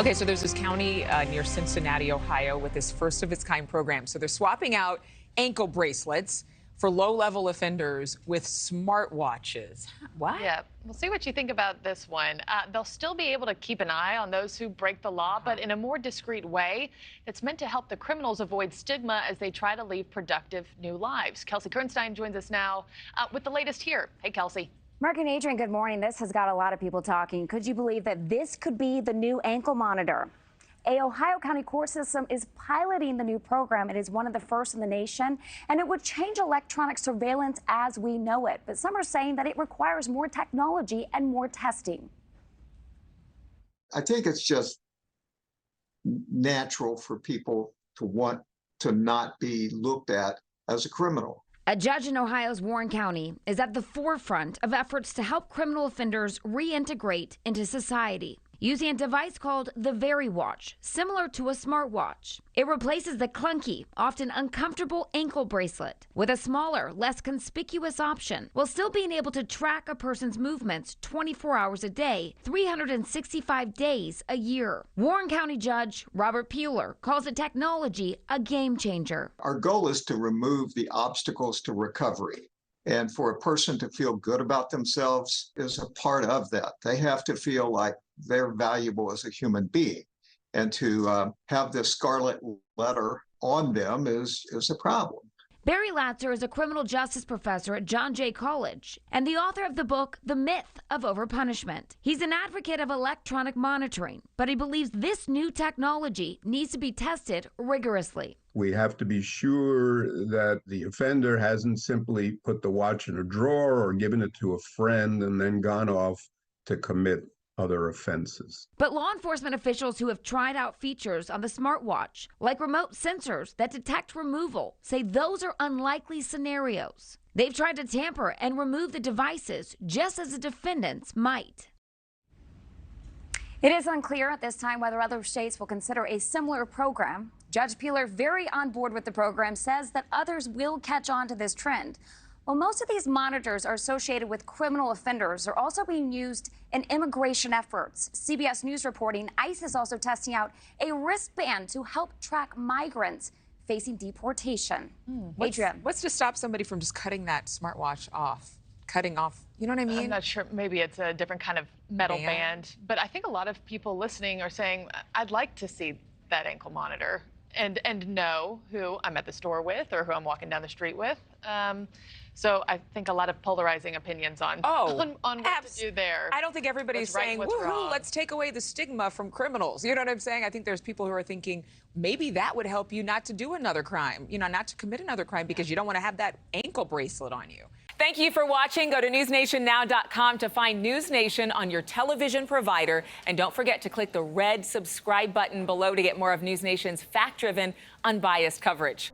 Okay, so there's this county near Cincinnati, Ohio, with this first of its kind program. So they're swapping out ankle bracelets for low-level offenders with smartwatches. What? Yeah, we'll see what you think about this one. They'll still be able to keep an eye on those who break the law, but in a more discreet way. It's meant to help the criminals avoid stigma as they try to lead productive new lives. Kelsey Kernstein joins us now with the latest here. Hey, Kelsey. Mark and Adrienne, good morning. This has got a lot of people talking. Could you believe that this could be the new ankle monitor? A Ohio County court system is piloting the new program. It is one of the first in the nation, and it would change electronic surveillance as we know it. But some are saying that it requires more technology and more testing. I think it's just natural for people to want to not be looked at as a criminal. A judge in Ohio's Warren County is at the forefront of efforts to help criminal offenders reintegrate into society using a device called the Very Watch, similar to a smartwatch. It replaces the clunky, often uncomfortable ankle bracelet with a smaller, less conspicuous option, while still being able to track a person's movements 24 hours a day, 365 days a year. Warren County Judge Robert Peeler calls the technology a game changer. Our goal is to remove the obstacles to recovery. And for a person to feel good about themselves is a part of that. They have to feel like they're valuable as a human being. And to have this scarlet letter on them is a problem. Barry Latzer is a criminal justice professor at John Jay College and the author of the book, The Myth of Overpunishment. He's an advocate of electronic monitoring, but he believes this new technology needs to be tested rigorously. We have to be sure that the offender hasn't simply put the watch in a drawer or given it to a friend and then gone off to commit other offenses. But law enforcement officials who have tried out features on the smartwatch, like remote sensors that detect removal, say those are unlikely scenarios. They've tried to tamper and remove the devices just as the defendants might. It is unclear at this time whether other states will consider a similar program. Judge Peeler, very on board with the program, says that others will catch on to this trend. While most of these monitors are associated with criminal offenders, they're also being used in immigration efforts. CBS News reporting ICE is also testing out a wristband to help track migrants facing deportation. Adrienne. What's to stop somebody from just cutting that smartwatch off? Cutting off, you know what I mean? I'm not sure. Maybe it's a different kind of metal band. But I think a lot of people listening are saying, I'd like to see that ankle monitor and know who I'm at the store with or who I'm walking down the street with. So I think a lot of polarizing opinions on what to do there. I don't think everybody's saying, woohoo, let's take away the stigma from criminals. You know what I'm saying? I think there's people who are thinking maybe that would help you not to do another crime, not to commit another crime because you don't want to have that ankle bracelet on you. Thank you for watching. Go to newsnationnow.com to find News Nation on your television provider. And don't forget to click the red subscribe button below to get more of News Nation's fact-driven, unbiased coverage.